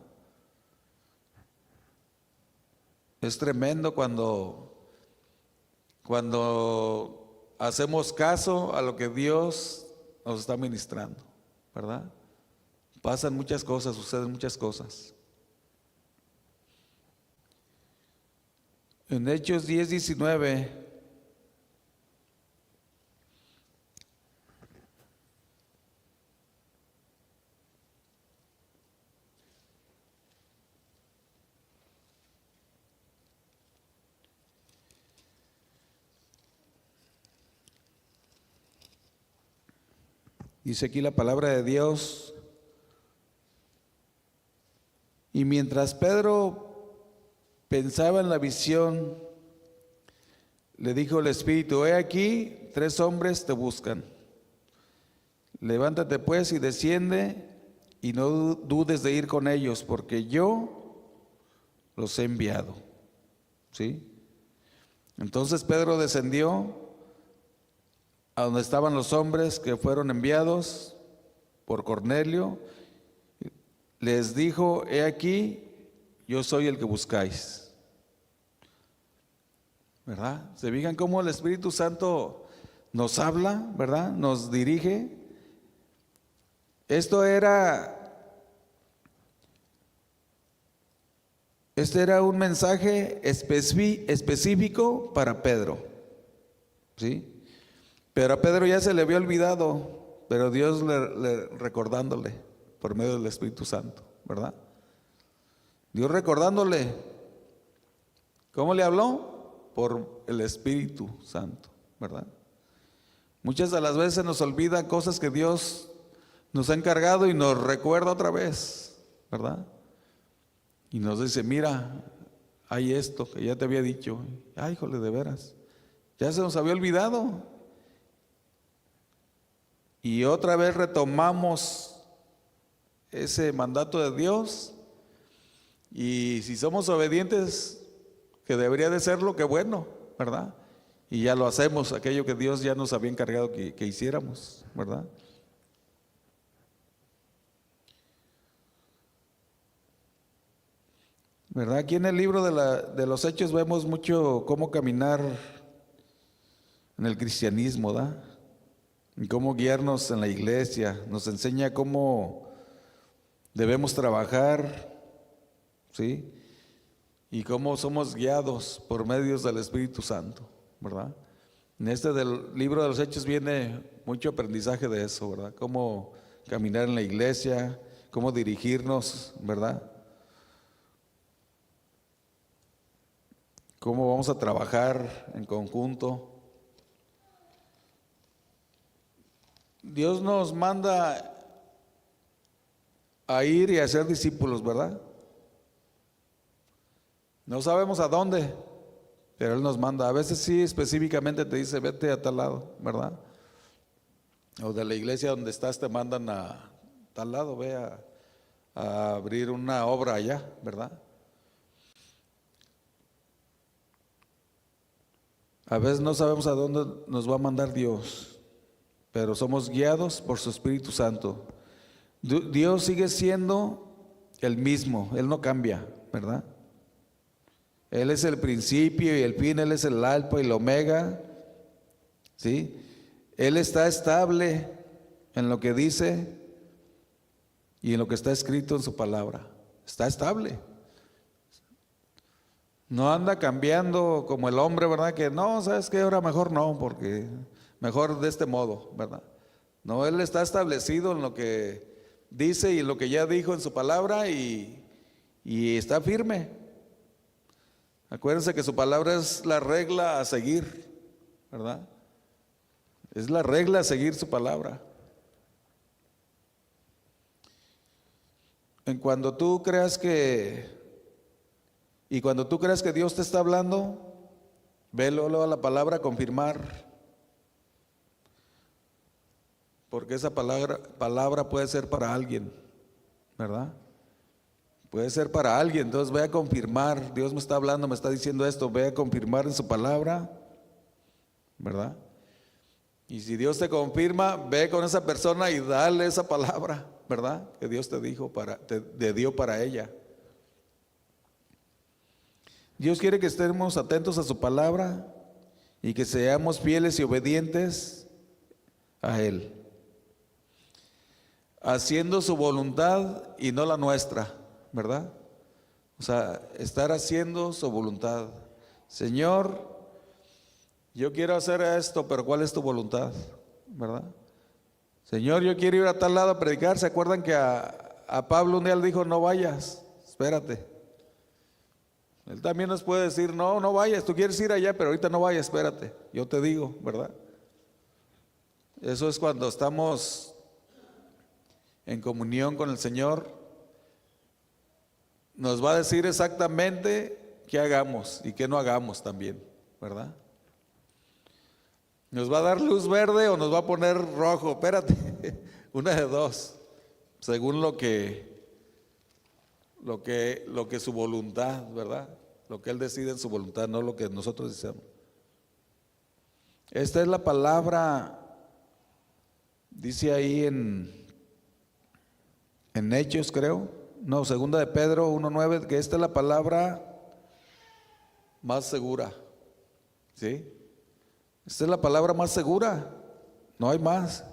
Es tremendo cuando hacemos caso a lo que Dios nos está ministrando, ¿verdad? Pasan muchas cosas, suceden muchas cosas. En Hechos 10:19 dice aquí la palabra de Dios: y mientras Pedro pensaba en la visión, le dijo el Espíritu: he aquí, 3 hombres te buscan. Levántate pues y desciende, y no dudes de ir con ellos, porque yo los he enviado. ¿Sí? Entonces Pedro descendió a donde estaban los hombres que fueron enviados por Cornelio. Les dijo: he aquí, yo soy el que buscáis. ¿Verdad? ¿Se fijan cómo el Espíritu Santo nos habla, ¿verdad? Nos dirige. Este era un mensaje específico para Pedro, ¿sí? Pero a Pedro ya se le había olvidado, pero Dios recordándole por medio del Espíritu Santo, ¿verdad? Dios recordándole. ¿Cómo le habló? Por el Espíritu Santo, ¿verdad? Muchas de las veces nos olvidan cosas que Dios nos ha encargado y nos recuerda otra vez, ¿verdad? Y nos dice: mira, hay esto que ya te había dicho. Ay, híjole, de veras, ya se nos había olvidado. Y otra vez retomamos ese mandato de Dios, y si somos obedientes, que debería de serlo, qué bueno, ¿verdad? Y ya lo hacemos, aquello que Dios ya nos había encargado que hiciéramos, ¿verdad? ¿Verdad? Aquí en el libro de los Hechos vemos mucho cómo caminar en el cristianismo, ¿verdad? Y cómo guiarnos en la iglesia. Nos enseña cómo debemos trabajar, ¿sí? Y cómo somos guiados por medios del Espíritu Santo, ¿verdad? En este del libro de los Hechos viene mucho aprendizaje de eso, ¿verdad? Cómo caminar en la iglesia, cómo dirigirnos, ¿verdad? Cómo vamos a trabajar en conjunto. Dios nos manda a ir y a ser discípulos, ¿verdad? No sabemos a dónde, pero Él nos manda. A veces sí, específicamente te dice, vete a tal lado, ¿verdad? O de la iglesia donde estás te mandan a tal lado, ve a abrir una obra allá, ¿verdad? A veces no sabemos a dónde nos va a mandar Dios, pero somos guiados por su Espíritu Santo. Dios sigue siendo el mismo, Él no cambia, ¿verdad? Él es el principio y el fin, Él es el alfa y el omega, ¿sí? Él está estable en lo que dice y en lo que está escrito en su palabra. Está estable. No anda cambiando como el hombre, ¿verdad? Que no, ¿sabes qué? Ahora mejor no, porque mejor de este modo, ¿verdad? No, Él está establecido en lo que dice y en lo que ya dijo en su palabra y está firme. Acuérdense que su palabra es la regla a seguir, ¿verdad? Es la regla a seguir su palabra. Cuando tú creas que Dios te está hablando, velo a la palabra a confirmar, porque esa palabra puede ser para alguien, ¿verdad? Puede ser para alguien. Entonces ve a confirmar. Dios me está hablando, me está diciendo esto, ve a confirmar en su palabra, ¿verdad? Y si Dios te confirma, ve con esa persona y dale esa palabra, ¿verdad? Que Dios te dijo te dio para ella. Dios quiere que estemos atentos a su palabra y que seamos fieles y obedientes a Él, haciendo su voluntad y no la nuestra, ¿verdad? O sea, estar haciendo su voluntad. Señor, yo quiero hacer esto, pero ¿cuál es tu voluntad? ¿Verdad? Señor, yo quiero ir a tal lado a predicar. ¿Se acuerdan que a Pablo un día le dijo, no vayas, espérate? Él también nos puede decir, no vayas, tú quieres ir allá, pero ahorita no vayas, espérate, yo te digo, ¿verdad? Eso es cuando estamos en comunión con el Señor. Nos va a decir exactamente qué hagamos y qué no hagamos también, ¿verdad? Nos va a dar luz verde o nos va a poner rojo, espérate, una de dos, según lo que su voluntad, ¿verdad? Lo que Él decide en su voluntad, no lo que nosotros deseamos. Esta es la palabra, dice ahí en Hechos, creo, no, segunda de Pedro 1:9, que esta es la palabra más segura, ¿sí? Esta es la palabra más segura, no hay más.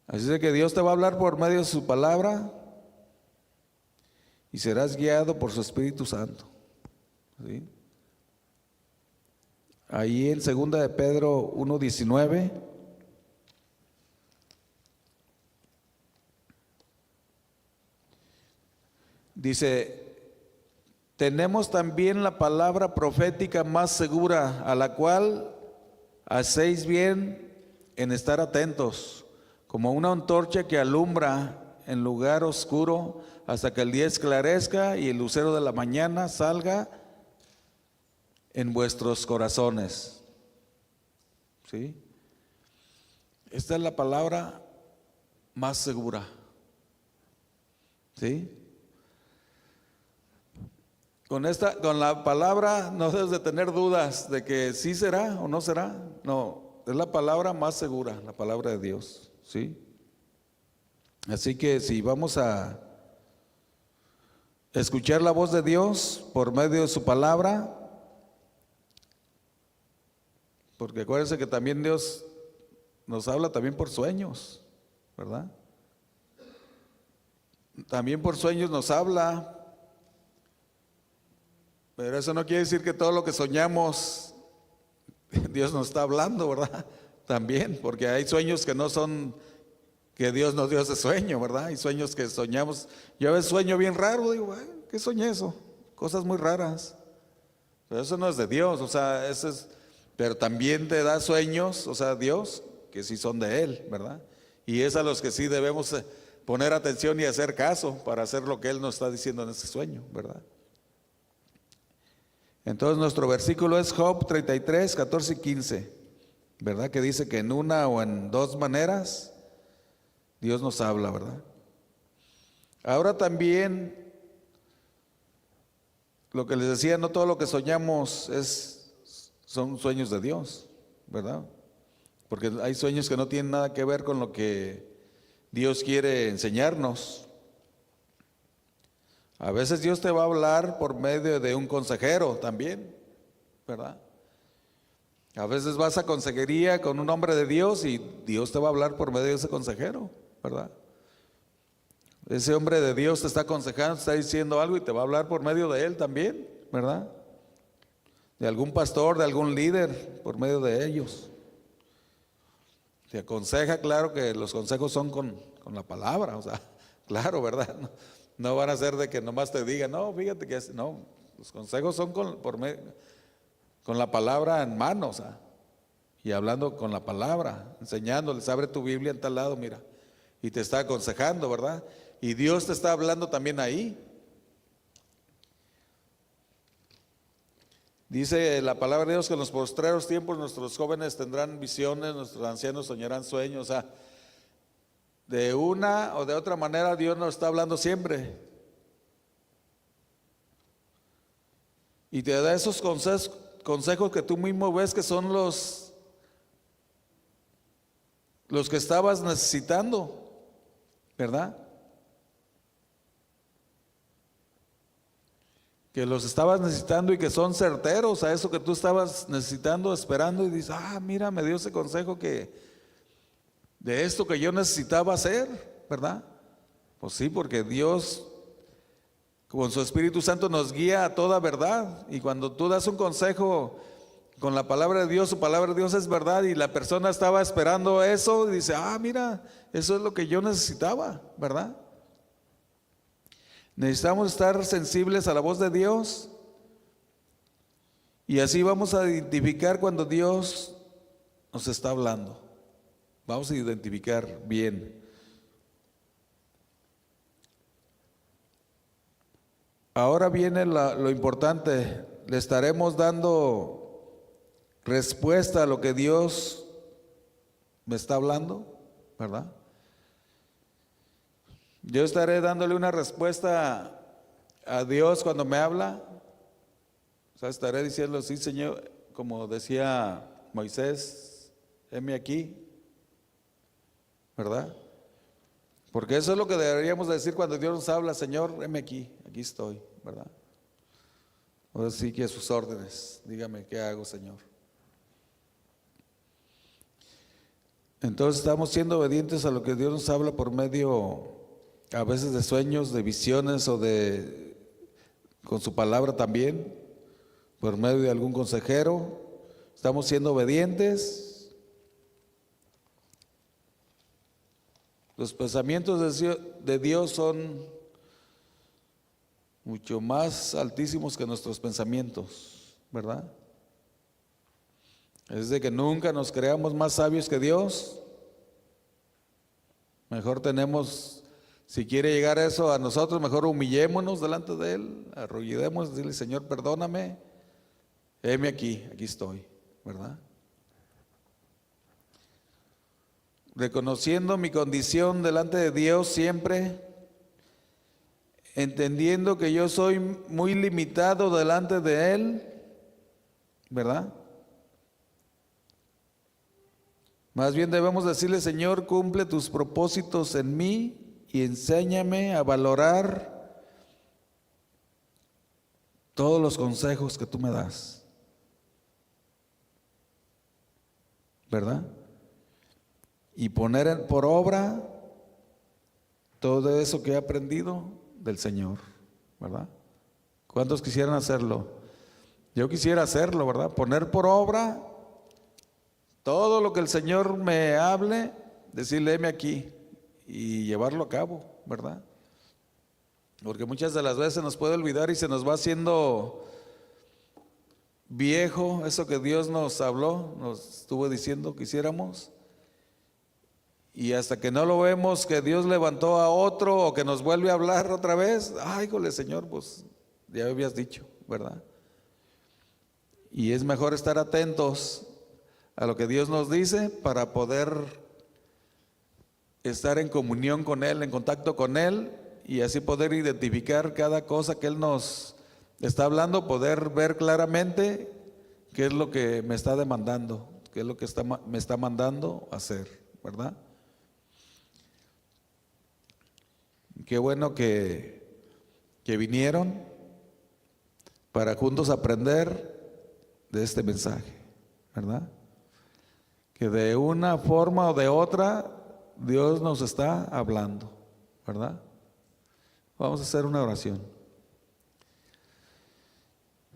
Así es que Dios te va a hablar por medio de su palabra y serás guiado por su Espíritu Santo, ¿sí? Ahí en segunda de Pedro 1:19 dice, tenemos también la palabra profética más segura, a la cual hacéis bien en estar atentos, como una antorcha que alumbra en lugar oscuro hasta que el día esclarezca y el lucero de la mañana salga en vuestros corazones. ¿Sí? Esta es la palabra más segura. ¿Sí? Con la palabra no debes de tener dudas de que sí será o no será. No, es la palabra más segura, la palabra de Dios. ¿Sí? Así que si vamos a escuchar la voz de Dios por medio de su palabra, porque acuérdense que también Dios nos habla también por sueños, ¿verdad? También por sueños nos habla, pero eso no quiere decir que todo lo que soñamos Dios nos está hablando, ¿verdad? También, porque hay sueños que no son que Dios nos dio ese sueño, ¿verdad? Hay sueños que soñamos. Yo a veces sueño bien raro, digo, ay, ¿qué soñé eso? Cosas muy raras. Pero eso no es de Dios, o sea, eso es, pero también te da sueños, o sea, Dios, que sí son de Él, ¿verdad? Y es a los que sí debemos poner atención y hacer caso para hacer lo que Él nos está diciendo en ese sueño, ¿verdad? Entonces nuestro versículo es Job 33, 14 y 15, ¿verdad? Que dice que en una o en dos maneras Dios nos habla, ¿verdad? Ahora también, lo que les decía, no todo lo que soñamos son sueños de Dios, ¿verdad? Porque hay sueños que no tienen nada que ver con lo que Dios quiere enseñarnos. A veces Dios te va a hablar por medio de un consejero también, ¿verdad? A veces vas a consejería con un hombre de Dios y Dios te va a hablar por medio de ese consejero, ¿verdad? Ese hombre de Dios te está aconsejando, te está diciendo algo y te va a hablar por medio de él también, ¿verdad? De algún pastor, de algún líder, por medio de ellos. Te aconseja, claro que los consejos son con la palabra, o sea, claro, ¿verdad? No van a ser de que nomás te digan, no, fíjate que no, los consejos son con la palabra en mano, o sea, y hablando con la palabra, enseñándoles, abre tu Biblia en tal lado, mira, y te está aconsejando, ¿verdad? Y Dios te está hablando también ahí. Dice la palabra de Dios que en los postreros tiempos nuestros jóvenes tendrán visiones, nuestros ancianos soñarán sueños, o sea, de una o de otra manera Dios nos está hablando siempre. Y te da esos consejos que tú mismo ves que son los que estabas necesitando, ¿verdad? Que los estabas necesitando y que son certeros a eso que tú estabas necesitando, esperando, y dices, ah, mira, me dio ese consejo de esto que yo necesitaba hacer, ¿verdad? Pues sí, porque Dios con su Espíritu Santo nos guía a toda verdad, y cuando tú das un consejo con la palabra de Dios, su palabra de Dios es verdad, y la persona estaba esperando eso, y dice, ah, mira, eso es lo que yo necesitaba, ¿verdad? Necesitamos estar sensibles a la voz de Dios, y así vamos a identificar cuando Dios nos está hablando. Vamos a identificar bien. Ahora viene lo importante. Le estaremos dando respuesta a lo que Dios me está hablando, ¿verdad? Yo estaré dándole una respuesta a Dios cuando me habla. O sea, estaré diciendo, sí, Señor, como decía Moisés, heme aquí, ¿verdad? Porque eso es lo que deberíamos decir cuando Dios nos habla, Señor, heme aquí estoy, ¿verdad? O sí que a sus órdenes, dígame qué hago, Señor. Entonces estamos siendo obedientes a lo que Dios nos habla por medio, a veces de sueños, de visiones o con su palabra también, por medio de algún consejero. Estamos siendo obedientes. Los pensamientos de Dios son mucho más altísimos que nuestros pensamientos, ¿verdad? Es de que nunca nos creamos más sabios que Dios. Mejor Si quiere llegar a eso a nosotros, mejor humillémonos delante de Él, arrodillémonos, dile, Señor, perdóname, heme aquí, aquí estoy, ¿verdad? Reconociendo mi condición delante de Dios siempre, entendiendo que yo soy muy limitado delante de Él, ¿verdad? Más bien debemos decirle, Señor, cumple tus propósitos en mí y enséñame a valorar todos los consejos que tú me das, ¿verdad? Y poner por obra todo eso que he aprendido del Señor, ¿verdad? ¿Cuántos quisieran hacerlo? Yo quisiera hacerlo, ¿verdad? Poner por obra todo lo que el Señor me hable, decirle, heme aquí, y llevarlo a cabo, ¿verdad? Porque muchas de las veces nos puede olvidar y se nos va haciendo viejo eso que Dios nos habló, nos estuvo diciendo que hiciéramos. Y hasta que no lo vemos que Dios levantó a otro o que nos vuelve a hablar otra vez, ay, híjole, Señor, pues ya me habías dicho, ¿verdad? Y es mejor estar atentos a lo que Dios nos dice para poder estar en comunión con Él, en contacto con Él, y así poder identificar cada cosa que Él nos está hablando, poder ver claramente qué es lo que me está demandando, qué es lo que me está mandando hacer, ¿verdad? Qué bueno que vinieron para juntos aprender de este mensaje, ¿verdad? Que de una forma o de otra Dios nos está hablando, ¿verdad? Vamos a hacer una oración.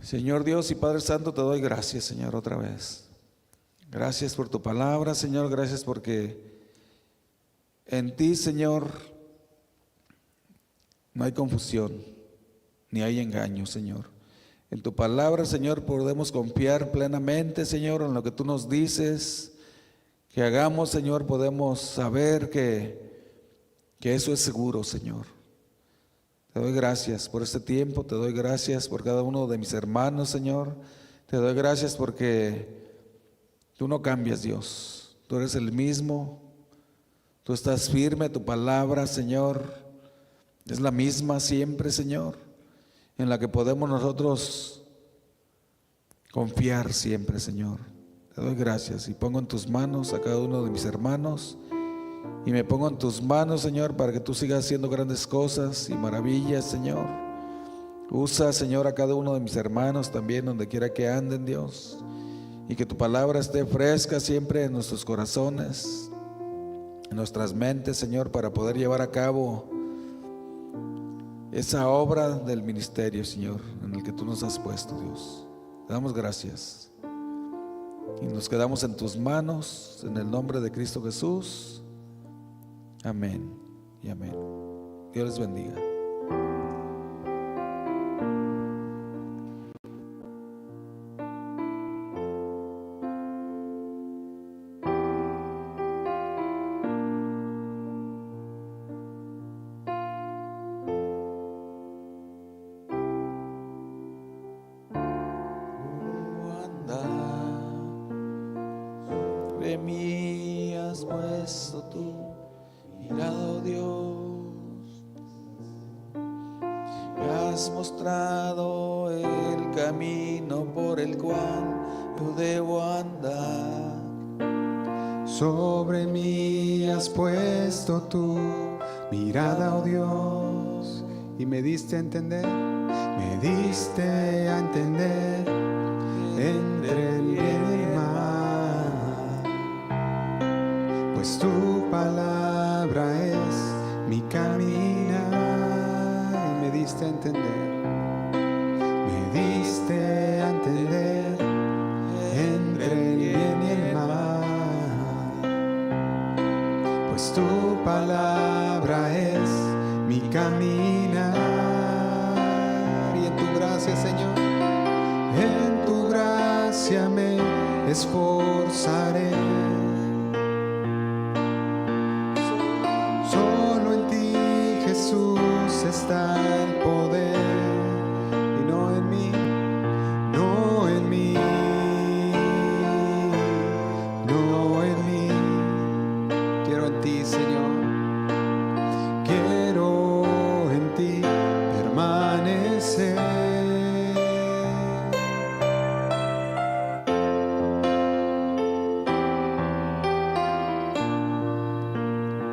Señor Dios y Padre Santo, te doy gracias, Señor, otra vez. Gracias por tu palabra, Señor, gracias porque en ti, Señor, no hay confusión, ni hay engaño, Señor. En tu palabra, Señor, podemos confiar plenamente, Señor, en lo que tú nos dices que hagamos, Señor. Podemos saber que eso es seguro, Señor. Te doy gracias por este tiempo, te doy gracias por cada uno de mis hermanos, Señor. Te doy gracias porque tú no cambias, Dios. Tú eres el mismo, tú estás firme, tu palabra, Señor, es la misma siempre, Señor, en la que podemos nosotros confiar siempre, Señor. Te doy gracias y pongo en tus manos a cada uno de mis hermanos y me pongo en tus manos, Señor, para que tú sigas haciendo grandes cosas y maravillas, Señor. Usa, Señor, a cada uno de mis hermanos también donde quiera que anden, Dios, y que tu palabra esté fresca siempre en nuestros corazones, en nuestras mentes, Señor, para poder llevar a cabo esa obra del ministerio, Señor, en el que tú nos has puesto, Dios. Te damos gracias y nos quedamos en tus manos, en el nombre de Cristo Jesús. Amén y amén. Dios les bendiga. De mí has puesto tu mirada, oh Dios, me has mostrado el camino por el cual yo debo andar. Sobre mí has puesto tu mirada, oh Dios, y me diste a entender entre el bien y el mal, pues tu palabra es mi caminar, y me diste a entender entre el bien y el mal, pues tu palabra es mi caminar. Y en tu gracia, Señor, en tu gracia me esforzaré. Solo en ti,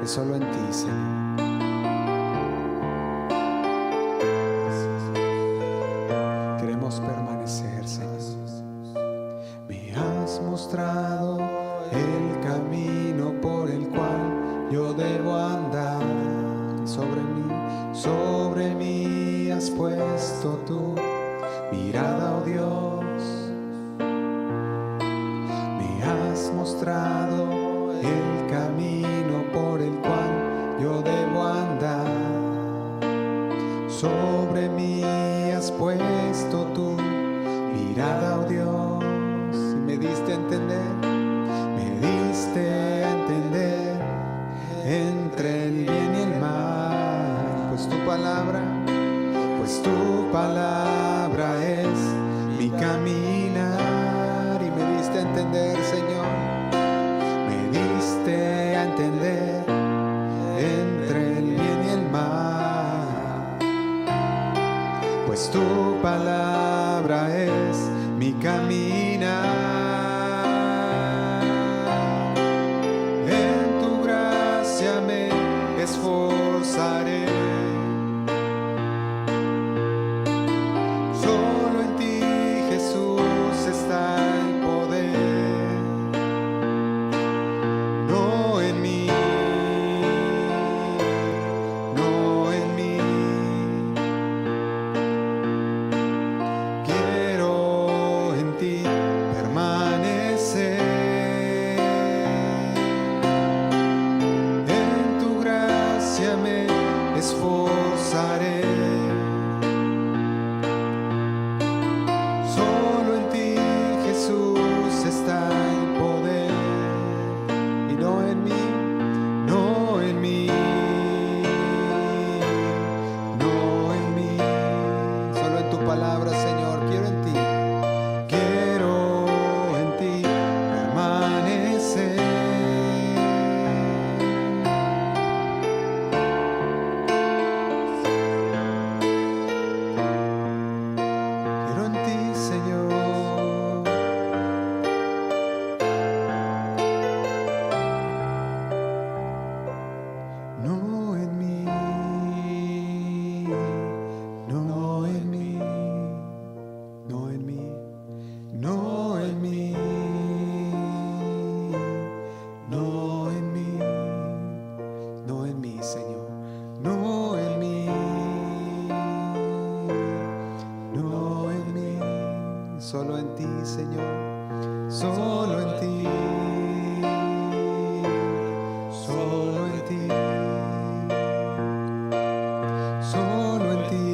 Es solo en ti, Señor. Queremos permanecer, Señor. Me has mostrado el camino por el cual yo debo andar. Sobre mí has puesto tu mirada, oh Dios. Me has mostrado el camino por el cual yo debo andar. Sobre mí has puesto tu mirada, oh Dios. Y me diste a entender entre el bien y el mal, pues tu palabra es mi caminar. Y me diste a entender, Señor, me diste a entender entre el bien y el mal, pues tu palabra es mi caminar. Esforzaré. Solo en ti, Jesús, está el poder, no en mí, no en mí. Quiero en ti permanecer. Me esforzaré. Solo en ti, Jesús, está el poder, y no en mí, no en mí, no en mí. Solo en tu palabra, Señor, quiero en ti permanecer. Solo en ti, Señor, solo en ti, solo en ti, solo en ti,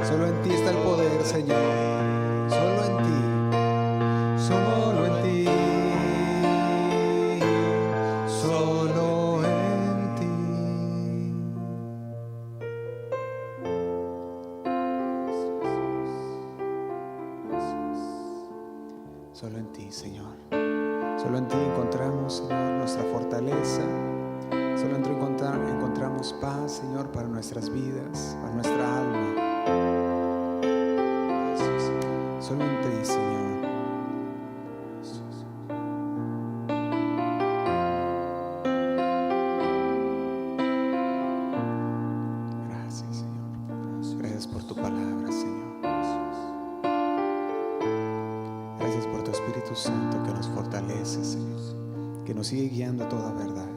solo en ti está el poder, Señor, solo en ti, solo en ti, solo en ti. Solo en ti, Señor. Solo en ti encontramos, Señor, nuestra fortaleza. Solo en ti encontramos paz, Señor, para nuestras vidas, para nuestra alma. Solo en ti, Señor. Gracias, Señor. Gracias por tu palabra, Señor. Gracias por tu Espíritu Santo que nos fortalece, Señor, que nos sigue guiando a toda verdad.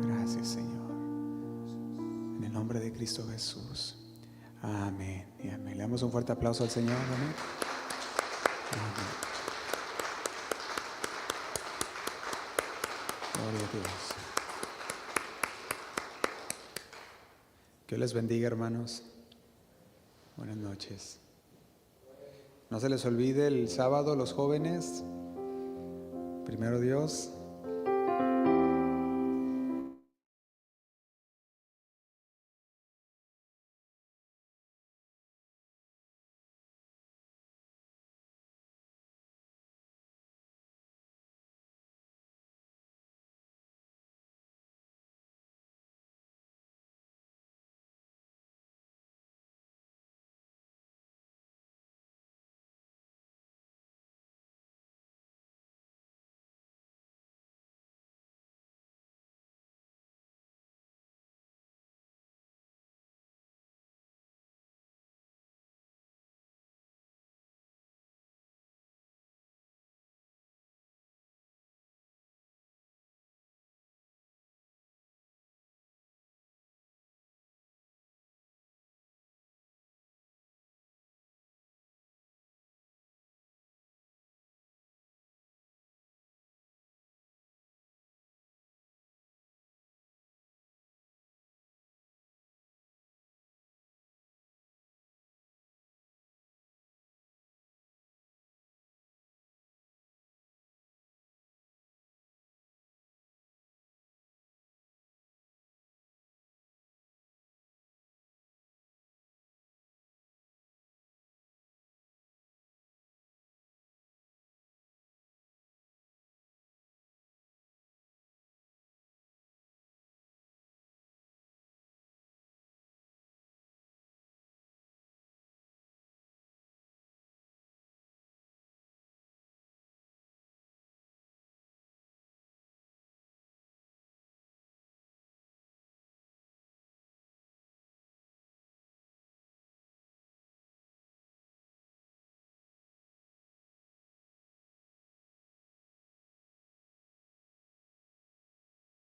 Gracias, Señor. En el nombre de Cristo Jesús. Amén y amén. Le damos un fuerte aplauso al Señor. Amén. Amén. Gloria a Dios. Que les bendiga, hermanos. Buenas noches. No se les olvide el sábado, los jóvenes. Primero Dios.